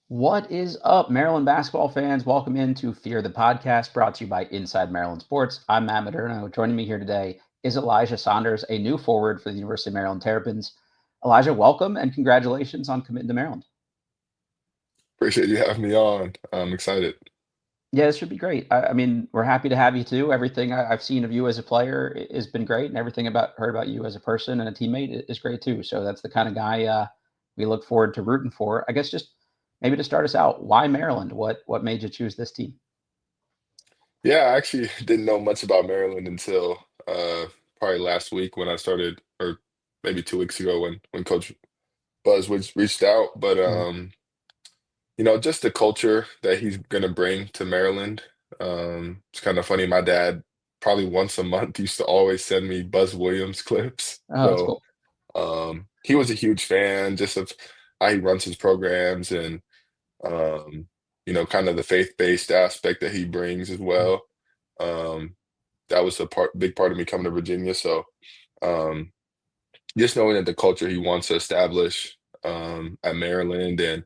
What is up, Maryland basketball fans? Welcome into Fear the Podcast, brought to you by Inside Maryland Sports. I'm Matt Moderno. Joining me here today is Elijah Saunders, a new forward for the University of Maryland Terrapins. Elijah, welcome and congratulations on committing to Maryland. Appreciate you having me on. I'm excited. Yeah, this should be great. I mean, we're happy to have you too. Everything I've seen of you as a player has been great, and everything heard about you as a person and a teammate is great too. So that's the kind of guy we look forward to rooting for. I guess just maybe to start us out, why Maryland? What made you choose this team? Yeah, I actually didn't know much about Maryland until probably last week when I started, or maybe 2 weeks ago when Coach Buzz was reached out. But Mhm. just the culture that he's gonna bring to Maryland. It's kind of funny. My dad probably once a month used to always send me Buzz Williams clips. Oh, that's So cool. he was a huge fan just of how he runs his programs and um, kind of the faith-based aspect that he brings as Mhm. well. Um, that was big part of me coming to Virginia. So um, just knowing that the culture he wants to establish at Maryland and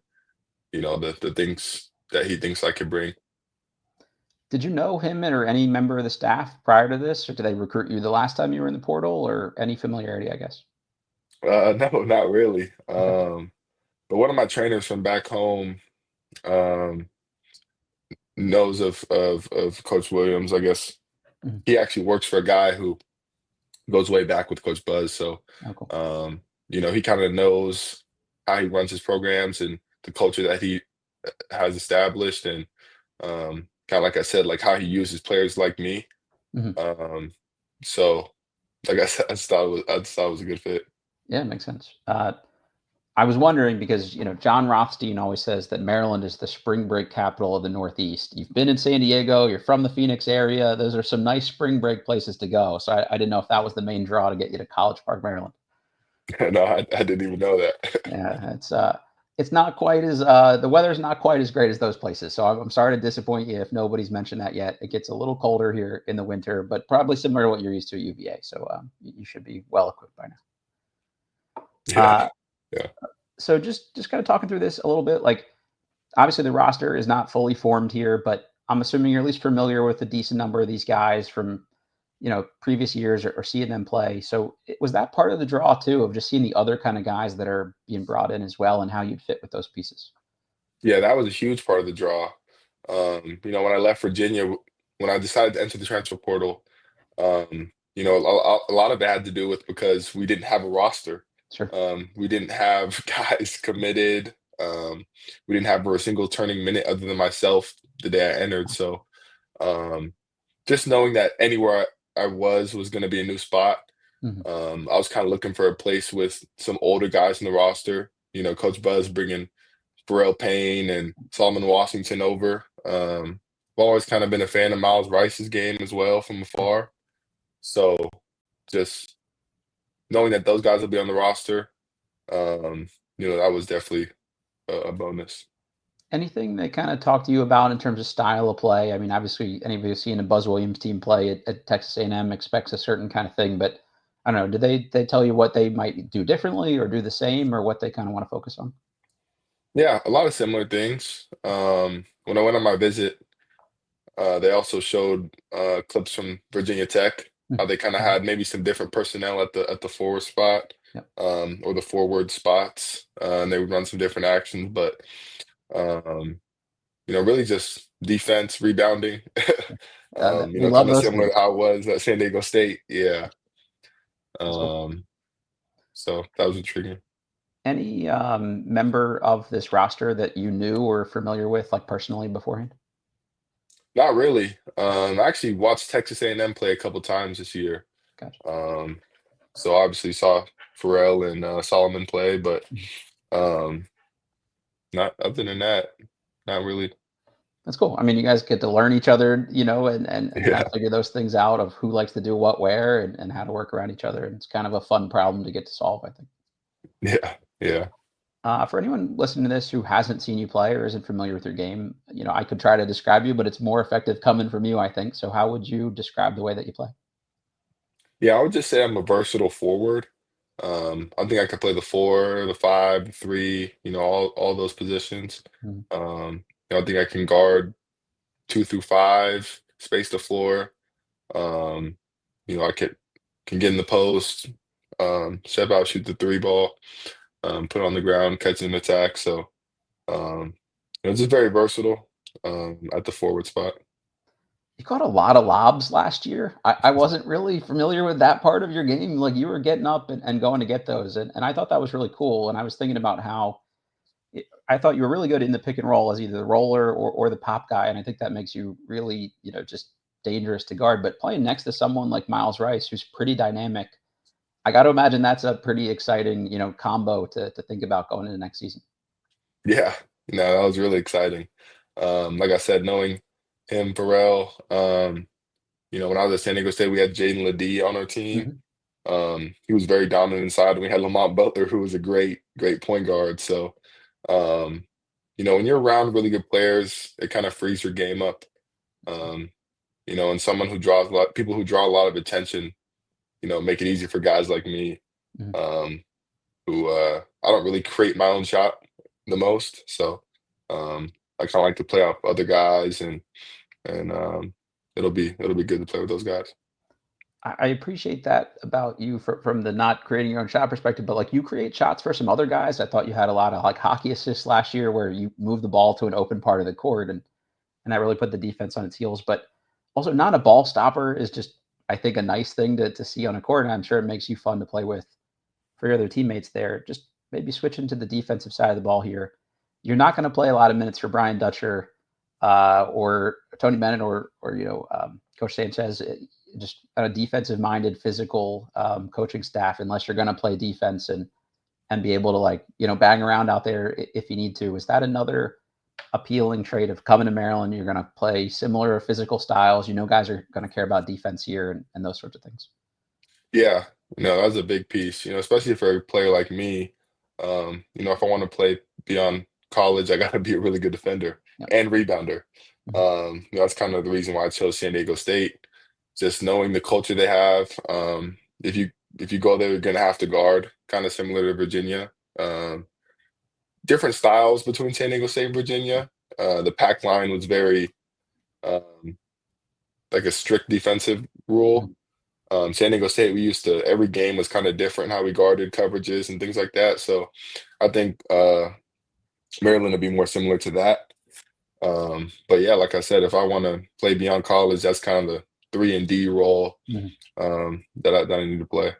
the things that he thinks I could bring. Did you know him or any member of the staff prior to this, or did they recruit you the last time you were in the portal, or any familiarity, I guess? No, not really. Okay. But one of my trainers from back home um, knows of Coach Williams. I guess Mhm. he actually works for a guy who goes way back with Coach Buzz. So, Oh, cool. he kind of knows how he runs his programs and the culture that he has established, and kind of like I said, like how he uses players like me. Mhm. Um, so, like I said, I just thought it was a good fit. Yeah, makes sense. I was wondering because, John Rothstein always says that Maryland is the spring break capital of the Northeast. You've been in San Diego, you're from the Phoenix area. Those are some nice spring break places to go. So I didn't know if that was the main draw to get you to College Park, Maryland. No, I didn't even know that. Yeah, it's not quite as the weather's not quite as great as those places. So I'm sorry to disappoint you if nobody's mentioned that yet. It gets a little colder here in the winter, but probably similar to what you're used to at UVA. So you should be well equipped by now. Yeah, Uh, yeah. so just kind of talking through this a little bit, like obviously the roster is not fully formed here, but I'm assuming you're at least familiar with a decent number of these guys from previous years or seeing them play. So was that part of the draw too of just seeing the other kind of guys that are being brought in as well and how you'd fit with those pieces? Yeah, that was a huge part of the draw. When I left Virginia, when I decided to enter the transfer portal, a lot of it had to do with because we didn't have a roster. Sure. We didn't have guys committed. We didn't have a single turning minute other than myself the day I entered. So um, just knowing that anywhere I was going to be a new spot. Mhm. I was kind of looking for a place with some older guys in the roster. Coach Buzz bringing Pharrell Payne and Solomon Washington over. I've always kind of been a fan of Miles Rice's game as well from afar. So just knowing that those guys will be on the roster, that was definitely a bonus. Anything they kind of talk to you about in terms of style of play? I mean, obviously, anybody who's seen a Buzz Williams team play at Texas A&M expects a certain kind of thing, but I don't know. Did they tell you what they might do differently or do the same, or what they kind of want to focus on? Yeah, a lot of similar things. When I went on my visit, they also showed clips from Virginia Tech, how Mhm. they kind of Mhm. had maybe some different personnel at the forward spot, Yep. or the forward spots, and they would run some different actions. But um, really just defense, rebounding. We love Kind of those similar things. to how it was at San Diego State. Yeah. That's cool. Um, so that was intriguing. Any member of this roster that you knew or familiar with, like personally beforehand? Not really. I actually watched Texas A&M play a couple times this year. Gotcha. Um, so obviously saw Pharrell and Solomon play, but Mhm. um, not other than that, not really. That's cool. I mean, you guys get to learn each other, and kind Yeah, of figure those things out of who likes to do what where and how to work around each other. And it's kind of a fun problem to get to solve, I think. yeah, yeah. For anyone listening to this who hasn't seen you play or isn't familiar with your game, I could try to describe you, but it's more effective coming from you, I think. So, how would you describe the way that you play? Yeah, I would just say I'm a versatile forward. I think I could play the 4, the 5, the 3, all those positions. Mhm. I think I can guard 2 through 5, space the floor. Um, I can get in the post, step out, shoot the 3 ball, put it on the ground, catch an attack. So, it's just very versatile, at the forward spot. You caught a lot of lobs last year. I wasn't really familiar with that part of your game. Like you were getting up and going to get those. And I thought that was really cool. And I was thinking about how I thought you were really good in the pick and roll as either the roller or the pop guy. And I think that makes you really, just dangerous to guard. But playing next to someone like Miles Rice, who's pretty dynamic, I got to imagine that's a pretty exciting, combo to think about going into next season. Yeah, that was really exciting. Like I said, knowing him, Pharrell, when I was at San Diego State, we had Jaden Ledee on our team. Mhm. He was very dominant inside, and we had Lamont Butler, who was a great, great point guard. So, um, when you're around really good players, it kind of frees your game up. Um, and someone who draws a lot, people who draw a lot of attention, make it easy for guys like me, Mhm. um, who I don't really create my own shot the most. So, I kind of like to play off other guys, and it'll be good to play with those guys. I appreciate that about you from the not creating your own shot perspective, but like you create shots for some other guys. I thought you had a lot of like hockey assists last year where you move the ball to an open part of the court and that really put the defense on its heels. But also not a ball stopper is just I think a nice thing to see on a court. And I'm sure it makes you fun to play with for your other teammates there. Just maybe switch into the defensive side of the ball here. You're not going to play a lot of minutes for Brian Dutcher or Tony Bennett or Coach Sanchez. Just a defensive minded, physical coaching staff, unless you're going to play defense and be able to bang around out there if you need to. Is that another appealing trait of coming to Maryland? You're going to play similar physical styles. Guys are going to care about defense here and those sorts of things. Yeah, that's a big piece, especially for a player like me. If I want to play beyond college, I got to be a really good defender Yep. and rebounder. Mhm. That's kind of the reason why I chose San Diego State. Just knowing the culture they have. If you go there, you're gonna have to guard, kind of similar to Virginia. Different styles between San Diego State and Virginia. The pack line was very um, like a strict defensive rule. Mhm. San Diego State, we used to every game was kind of different how we guarded coverages and things like that. So I think Maryland would be more similar to that. But yeah, like I said, if I want to play beyond college, that's kind of the 3 and D role Mhm. that I need to play.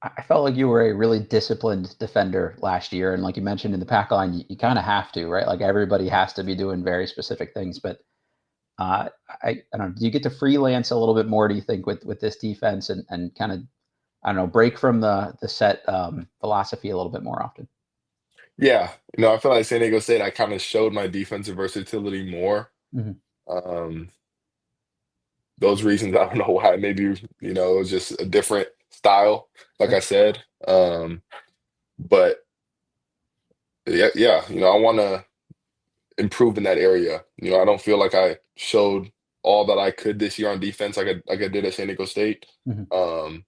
I felt like you were a really disciplined defender last year, and like you mentioned in the pack line, you kind of have to, right? Like everybody has to be doing very specific things. But I don't know. Do you get to freelance a little bit more? Do you think with this defense and kind of I don't know break from the set philosophy a little bit more often? Yeah, I feel like San Diego State, I kind of showed my defensive versatility more. Mhm. Um, those reasons, I don't know why. Maybe it was just a different style, like Sure. I said. But yeah, yeah, I want to improve in that area. I don't feel like I showed all that I could this year on defense, like I did at San Diego State. Mhm. Um,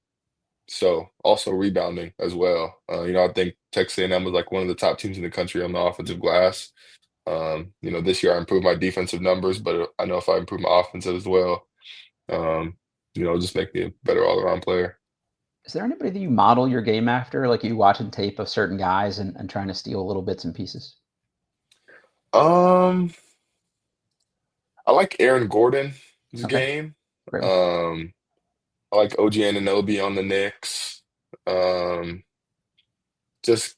so also rebounding as well. I think Texas A&M was like one of the top teams in the country on the offensive glass. This year I improved my defensive numbers, but I know if I improve my offensive as well, um, just make me a better all-around player. Is there anybody that you model your game after? Like you watching tape of certain guys and trying to steal little bits and pieces? Um, I like Aaron Gordon's Okay, game. great one. Um, I like OG Anunoby on the Knicks. Um, just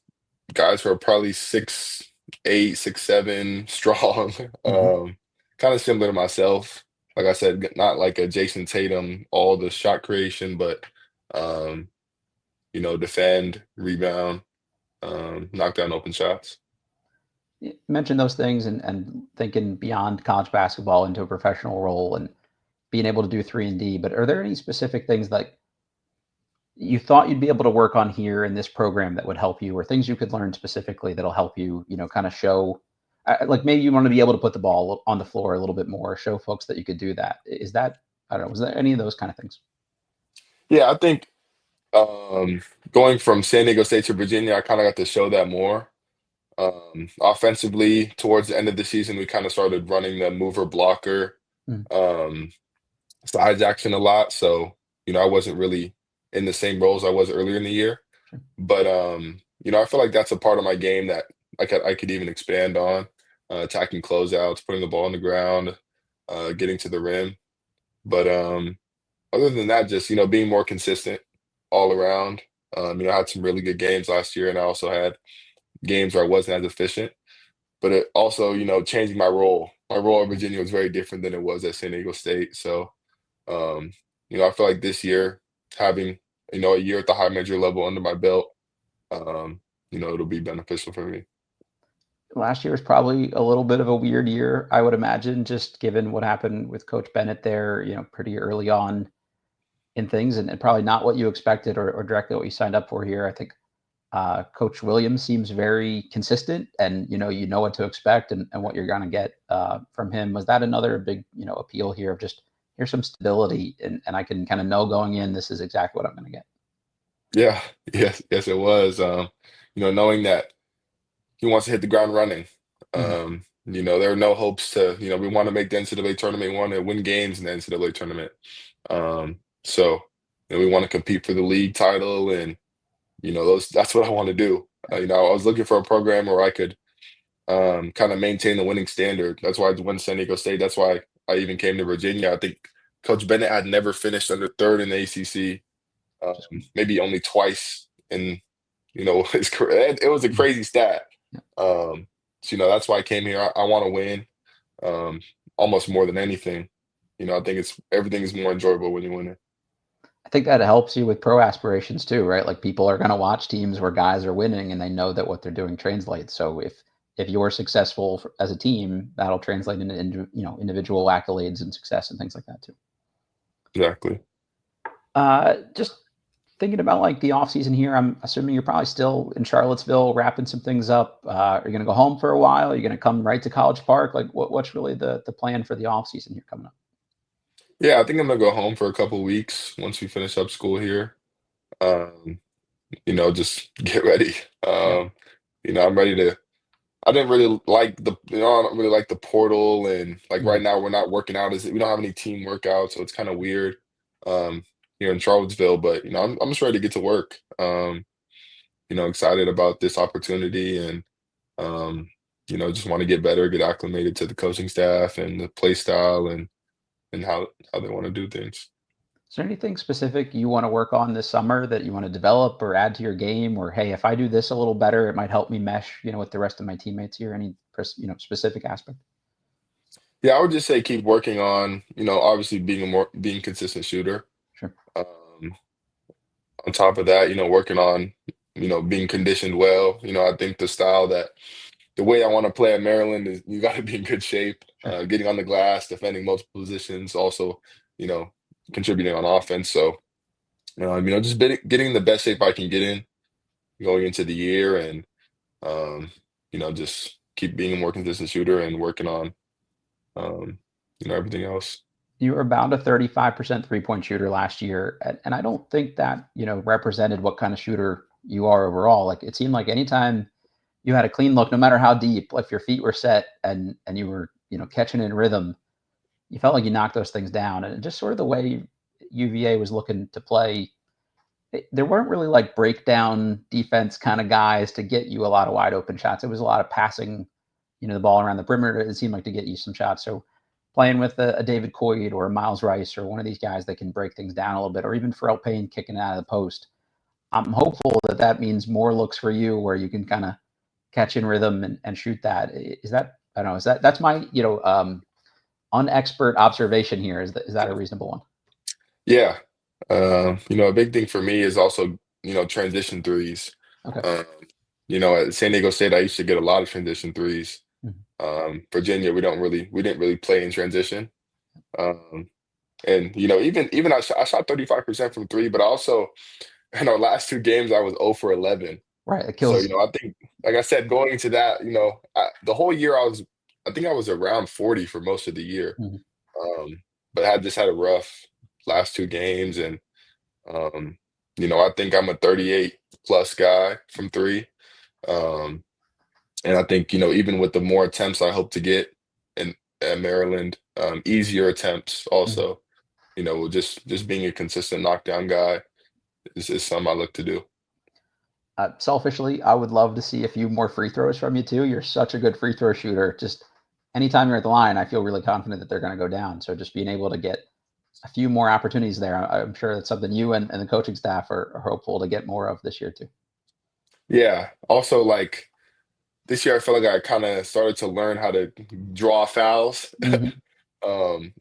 guys who are probably 6'8", 6'7", strong. Mhm. Kind of similar to myself. Like I said, not like a Jason Tatum, all the shot creation, but um, defend, rebound, knock down open shots. You mentioned those things and thinking beyond college basketball into a professional role and being able to do 3 and D. But are there any specific things like you thought you'd be able to work on here in this program that would help you, or things you could learn specifically that'll help you, kind of show, like maybe you want to be able to put the ball on the floor a little bit more, show folks that you could do that. Is that, I don't know, was there any of those kind of things? Yeah, I think Um, Going from San Diego State to Virginia, I kind of got to show that more. Offensively, towards the end of the season, we kind of started running the mover blocker Mm, um, sides action a lot. So, I wasn't really in the same roles I was earlier in the year. sure. But I feel like that's a part of my game that I could even expand on, attacking closeouts, putting the ball on the ground, getting to the rim. But other than that, just being more consistent all around. I had some really good games last year, and I also had games where I wasn't as efficient. But it also, changing my role. My role at Virginia was very different than it was at San Diego State. So, um, I feel like this year, having a year at the high major level under my belt, it'll be beneficial for me. Last year was probably a little bit of a weird year, I would imagine, just given what happened with Coach Bennett there, pretty early on in things, and probably not what you expected or directly what you signed up for here. I think Coach Williams seems very consistent, and you know what to expect and what you're going to get from him. Was that another big appeal here of just here's some stability, and I can kind of know going in this is exactly what I'm going to get. Yeah, yes, it was. Knowing that he wants to hit the ground running. Mhm. There are no hopes to, we want to make the NCAA tournament, we want to win games in the NCAA tournament. So, we want to compete for the league title, and that's what I want to do. I was looking for a program where I could kind of maintain the winning standard. That's why I went to San Diego State. That's why I even came to Virginia. I think Coach Bennett had never finished under third in the ACC, Just maybe only twice in his career. It was a mhm. crazy stat. Yeah. That's why I came here. I want to win, um, almost more than anything. I think it's everything is more enjoyable when you win it. I think that helps you with pro aspirations too, right? Like people are going to watch teams where guys are winning and they know that what they're doing translates. So if you're successful as a team, that'll translate into individual accolades and success and things like that too. Exactly. Just thinking about like the off season here, I'm assuming you're probably still in Charlottesville wrapping some things up. Are you going to go home for a while? Are you going to come right to College Park? Like what's really the plan for the off season here coming up? Yeah, I think I'm gonna go home for a couple weeks once we finish up school here. Um, just get ready. Yeah. I'm ready to. I didn't really like I don't really like the portal, and like right Mhm. now we're not working out as we don't have any team workouts, so it's kind of weird um, here in Charlottesville. But I'm just ready to get to work. Excited about this opportunity, and just want to get better, get acclimated to the coaching staff and the play style, and how they want to do things. Is there anything specific you want to work on this summer that you want to develop or add to your game? Or hey, if I do this a little better, it might help me mesh, with the rest of my teammates here. Any specific aspect? Yeah, I would just say keep working on, obviously being consistent shooter. Sure. Um, on top of that, working on, being conditioned well. I think the way I want to play at Maryland is you got to be in good shape, Sure. getting on the glass, defending multiple positions, also, you know, contributing on offense. So, just getting the best shape I can get in going into the year, and um, just keep being a more consistent shooter and working on, um, everything else. You were about a 35% three-point shooter last year. And I don't think that, represented what kind of shooter you are overall. Like it seemed like anytime you had a clean look, no matter how deep, if your feet were set and you were, catching in rhythm, you felt like you knocked those things down. And just sort of the way UVA was looking to play, there weren't really like breakdown defense kind of guys to get you a lot of wide open shots. It was a lot of passing, the ball around the perimeter. It seemed like to get you some shots. So playing with a David Coyd or a Miles Rice or one of these guys that can break things down a little bit, or even Pharrell Payne kicking out of the post, I'm hopeful that that means more looks for you where you can kind of catch in rhythm and shoot that. Is that, I don't know, that's my, unexpert observation here. Is that a reasonable one? Yeah. A big thing for me is also, transition threes. Okay. Um, at San Diego State, I used to get a lot of transition threes. Mhm. Virginia, we didn't really play in transition. Um, and even I shot 35% from three, but also in our last two games I was 0 for 11. Right. It So, kills. I think, like I said, going into that, the whole year I think I was around 40 for most of the year. Mhm. But I just had a rough last two games, and um, I think I'm a 38 plus guy from three. Um, and I think, even with the more attempts I hope to get in at Maryland, easier attempts Mhm. also, just being a consistent knockdown guy is something I look to do. Selfishly, I would love to see a few more free throws from you too. You're such a good free throw shooter. Just anytime you're at the line, I feel really confident that they're going to go down. So just being able to get a few more opportunities there, I'm sure that's something you and the coaching staff are hopeful to get more of this year too. Yeah. Also, like this year, I feel like I kind of started to learn how to draw fouls. Hmm.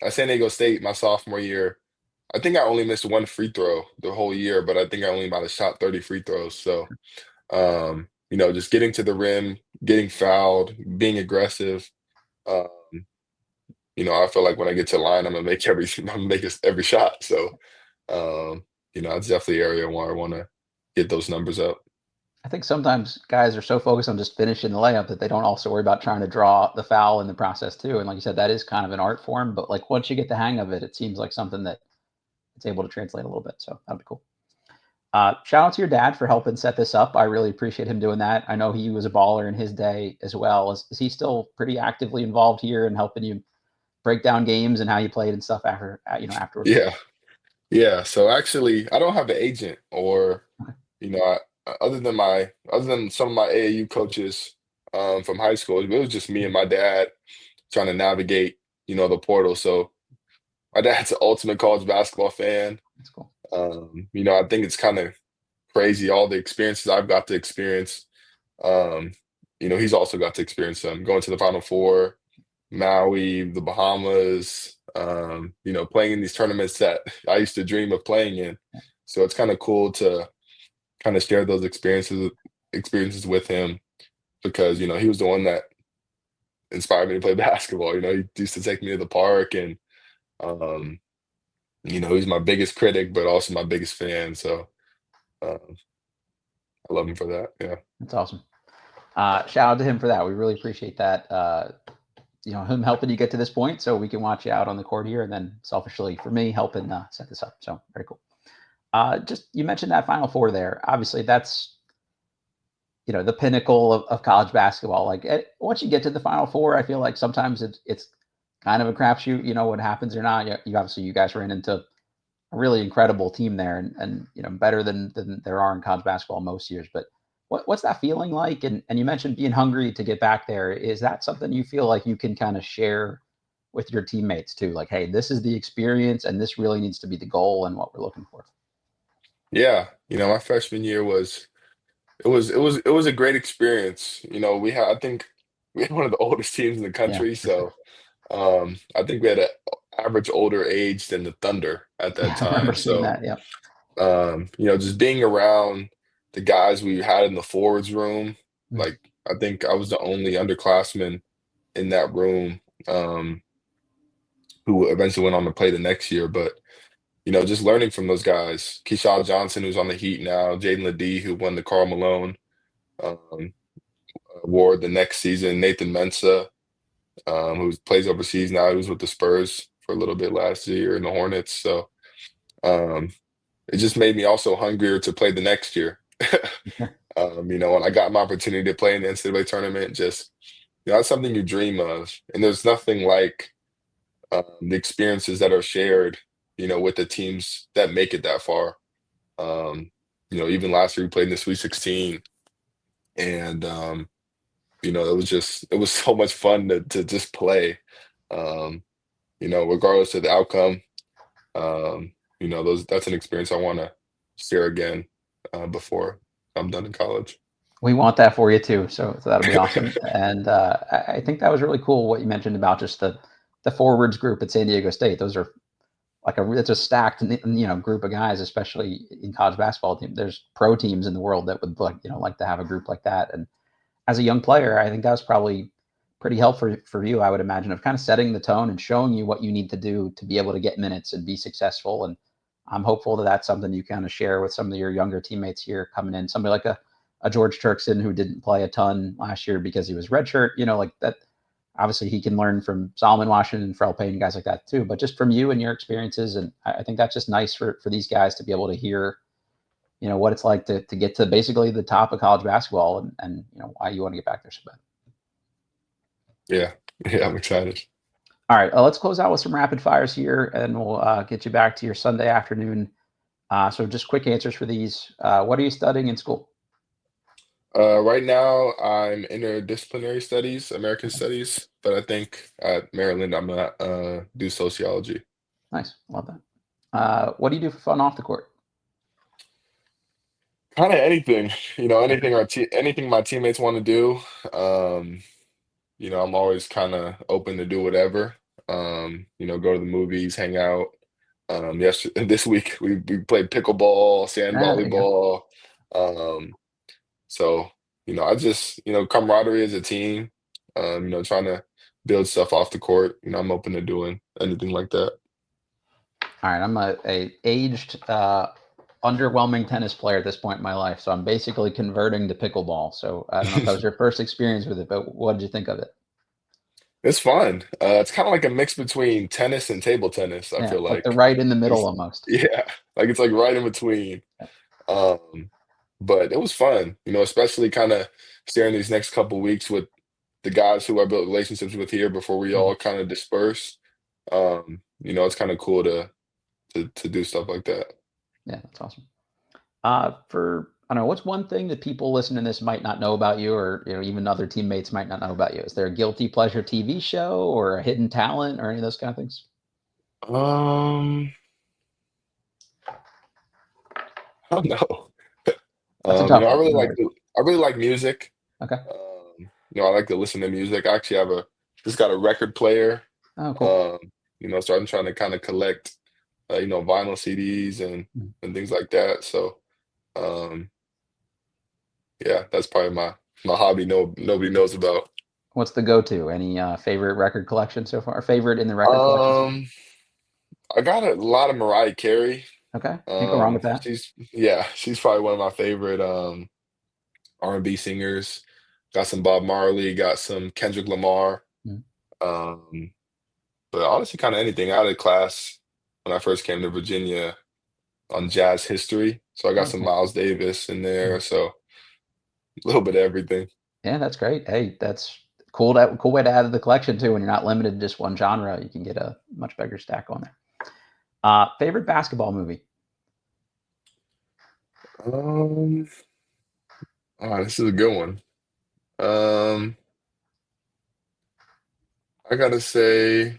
At San Diego State, my sophomore year, I think I only missed one free throw the whole year, but I think I only might have shot 30 free throws. So, just getting to the rim, getting fouled, being aggressive. Um, I feel like when I get to the line, I'm gonna make I'm gonna make every shot. So, that's definitely an area where I want to get those numbers up. I think sometimes guys are so focused on just finishing the layup that they don't also worry about trying to draw the foul in the process too. And like you said, that is kind of an art form, but like once you get the hang of it, it seems like something that it's able to translate a little bit. So that'd be cool. Shout out to your dad for helping set this up. I really appreciate him doing that. I know he was a baller in his day as well. Is he still pretty actively involved here and helping you break down games and how you played and stuff afterwards? Yeah, yeah. So actually, I don't have an agent or Okay. you know, other than some of my AAU coaches from high school, it was just me and Mhm. my dad trying to navigate, the portal. So my dad's an ultimate college basketball fan. That's cool. I think it's kind of crazy all the experiences I've got to experience. Um, he's also got to experience them going to the Final Four, Maui, the Bahamas, playing in these tournaments that I used to dream of playing in. So it's kind of cool to kind of share those experiences with him because he was the one that inspired me to play basketball. He used to take me to the park and um, he's my biggest critic, but also my biggest fan. So um, I love him for that. Yeah. That's awesome. Shout out to him for that. We really appreciate that. Him helping you get to this point so we can watch you out on the court here, and then selfishly for me helping set this up. So very cool. Just you mentioned that Final Four there. Obviously, that's the pinnacle of college basketball. Like once you get to the Final Four, I feel like sometimes it's kind of a crapshoot. What happens or not. You obviously you guys ran into a really incredible team there, and better than there are in college basketball most years. But what's that feeling like? And you mentioned being hungry to get back there. Is that something you feel like you can kind of share with your teammates too? Like, hey, this is the experience, and this really needs to be the goal and what we're looking for. Yeah. My freshman year it was a great experience. I think we had one of the oldest teams in the Yeah, country, for sure. so I think we had an average older age than the Thunder at that Yeah, I remember time. seeing So that. Yeah. just being around the guys we had in the forwards room, Mm. like I think I was the only underclassman in that room who eventually went on to play the next year. But just learning from those guys, Keyshawn Johnson, who's on the Heat now, Jaden Ledee, who won the Karl Malone um, award the next season, Nathan Mensah, who plays overseas now. He was with the Spurs for a little bit last year in the Hornets. So um, it just made me also hungrier to play the next year. Sure. When I got my opportunity to play in the NCAA tournament, just that's something you dream of, and there's nothing like the experiences that are shared, with the teams that make it that far. Um, even last year we played in the Sweet 16, and it was so much fun to just play. Um, regardless of the outcome, those that's an experience I want to share again before I'm done in college. We want that for you too. So that'll be awesome. And I think that was really cool what you mentioned about just the forwards group at San Diego State. Those are like it's a stacked group of guys, especially in college basketball team. There's pro teams in the world that would like to have a group like that. And as a young player, I think that was probably pretty helpful for you, I would imagine, of kind of setting the tone and showing you what you need to do to be able to get minutes and be successful. And I'm hopeful that that's something you kind of share with some of your younger teammates here coming in. Somebody like a George Turkson who didn't play a ton last year because he was redshirt, like that. Obviously, he can learn from Solomon Washington, Pharrell Payne, guys like that too. But just from you and your experiences, and I think that's just nice for these guys to be able to hear what it's like to get to basically the top of college basketball and why you want to get back there so bad. Yeah. Yeah, I'm excited. All right, let's close out with some rapid fires here, and we'll get you back to your Sunday afternoon. So just quick answers for these. What are you studying in school? Right now, I'm interdisciplinary studies, American studies, but I think at Maryland, I'm gonna do sociology. Nice, love that. What do you do for fun off the court? Kind of anything, anything my teammates want to do. Um, I'm always kind of open to do whatever. Go to the movies, hang out. This week we played pickleball, sand There you go. volleyball. Um, So, I just, camaraderie as a team, trying to build stuff off the court. I'm open to doing anything like that. All right, I'm a aged, underwhelming tennis player at this point in my life, so I'm basically converting to pickleball. So I don't know if that was your first experience with it, but what did you think of it? It's fun. It's kind of like a mix between tennis and table tennis, I Yeah, feel like the like. right in the middle It's, almost. yeah, like it's like right in between. Um, but it was fun, especially kind of sharing these next couple weeks with the guys who I built relationships with here before we Mhm. all kind of disperse. It's kind of cool to do stuff like that. Yeah, that's awesome. I don't know, what's one thing that people listening to this might not know about you, or even other teammates might not know about you? Is there a guilty pleasure TV show or a hidden talent or any of those kind of things? Um, I don't know. That's a tough I one. really No like worries. music. Okay. I like to listen to music. I actually just got a record player. Oh, cool. Um, so I'm trying to kind of collect, vinyl CDs Mm. and things like that. So, um, yeah, that's probably my hobby. No, nobody knows about. What's the go-to? Any favorite record collection so far? Favorite in the record collection so far? Um, I got a lot of Mariah Carey. Okay. Can't go wrong with that. She's probably one of my favorite R&B singers. Got some Bob Marley, got some Kendrick Lamar. Mm. Um, but honestly, kind of anything. I had a class when I first came to Virginia on jazz history, so I got Oh, some cool. Miles Davis in there. Mhm. So a little bit of everything. Yeah, that's great. Hey, that's cool way to add to the collection too. When you're not limited to just one genre, you can get a much bigger stack on there. Favorite basketball movie? Um, this is a good one. Um, I gotta say, I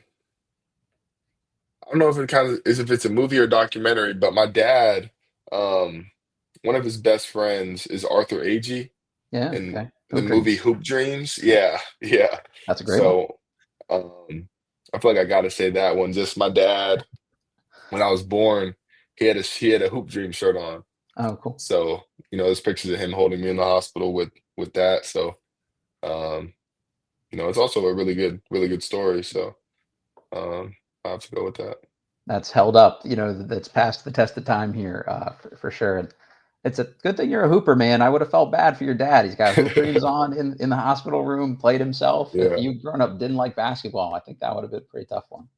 don't know if it kind of is if it's a movie or documentary, but my dad, um, one of his best friends is Arthur Agee Yeah. in Okay. the Hoop movie Dreams. Hoop Dreams. Yeah, Yeah, yeah. that's a great one. So, I feel like I gotta say that one. Just my dad, when I was born, he had a Hoop Dream shirt on. Oh, cool. So, there's pictures of him holding me in the hospital with that. So, um, it's also a really good story. So, I have to go with that. That's held up. That's passed the test of time here, for sure. And it's a good thing you're a hooper, man. I would have felt bad for your dad. He's got Hoop Dreams on in the hospital room, played himself. If Yeah. you grown up didn't like basketball, I think that would have been a pretty tough one.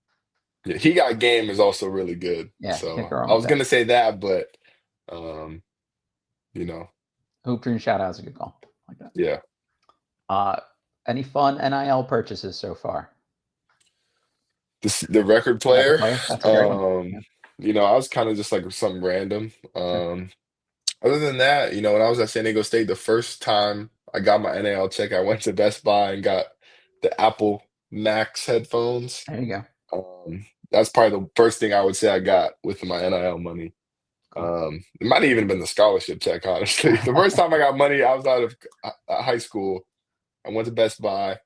Yeah, He Got Game is also really good. Yeah, can't So go wrong I with was that. gonna say that, but um, you know, Hoop Dream shout out is a good call. Like that. yeah. Uh, any fun NIL purchases so far? The record Record player, player? That's a great one. Yeah. I was kind of just like something random. Sure. Other than that, when I was at San Diego State, the first time I got my NIL check, I went to Best Buy and got the Apple Max headphones. There you go. That's probably the first thing I would say I got with my NIL money. Cool. It might have even been the scholarship check, honestly. The first time I got money, I was out of high school. I went to Best Buy,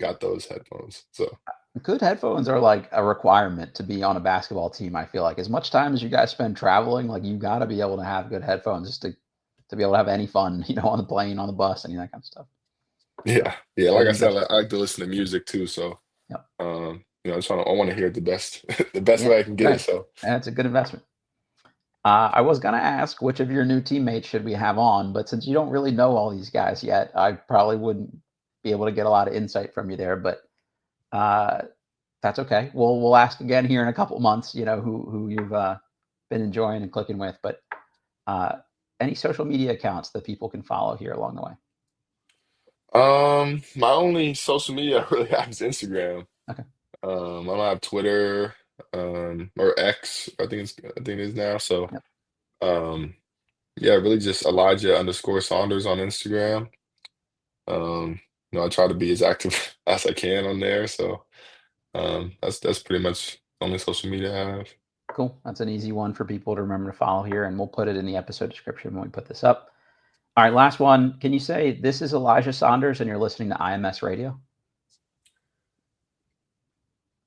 got those headphones. So Good headphones are like a requirement to be on a basketball team. I feel like as much time as you guys spend traveling, like you got to be able to have good headphones just to be able to have any fun, on the plane, on the bus, any of that kind of stuff. So yeah, yeah. Like good I said, investment. I like to listen to music too. So Yep. I want to hear it the best, the best Yeah. way I can get it. Right. So That's a good investment. I was gonna ask which of your new teammates should we have on, but since you don't really know all these guys yet, I probably wouldn't be able to get a lot of insight from you there. But uh, that's okay. We'll ask again here in a couple months. Who you've been enjoying and clicking with. But uh, any social media accounts that people can follow here along the way? My only social media I really have is Instagram. Okay. I don't have Twitter, or X, I think it is now. So, Yep. um, yeah, really just Elijah_Saunders on Instagram. I try to be as active as I can on there. So, that's pretty much the only social media I have. Cool. That's an easy one for people to remember to follow here, and we'll put it in the episode description when we put this up. All right, last one. Can you say this is Elijah Saunders and you're listening to IMS Radio?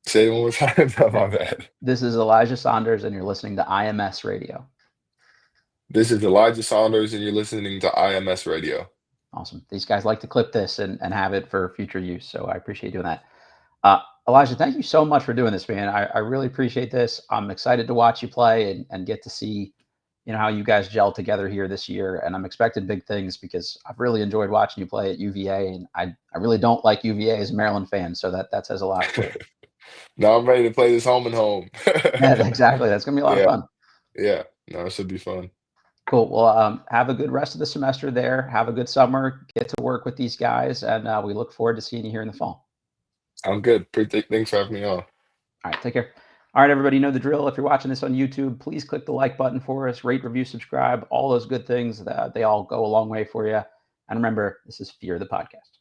Say it one more time. My bad. This is Elijah Saunders and you're listening to IMS Radio. This is Elijah Saunders, and you're listening to IMS Radio. Awesome. These guys like to clip this and have it for future use, so I appreciate doing that. Elijah, thank you so much for doing this, man. I really appreciate this. I'm excited to watch you play and get to see, how you guys gel together here this year. And I'm expecting big things because I've really enjoyed watching you play at UVA, and I really don't like UVA as a Maryland fan, so that says a lot for you. Now I'm ready to play this home and home. Yeah, exactly. That's gonna be a lot of Yeah, fun. yeah. No, it should be fun. Cool. Well, have a good rest of the semester there. Have a good summer. Get to work with these guys, and we look forward to seeing you here in the fall. I'm good. Thanks for having me on. All right, take care. All right, everybody, you know the drill. If you're watching this on YouTube, please click the like button for us, rate, review, subscribe, all those good things. They all go a long way for you. And remember, this is Fear the Podcast.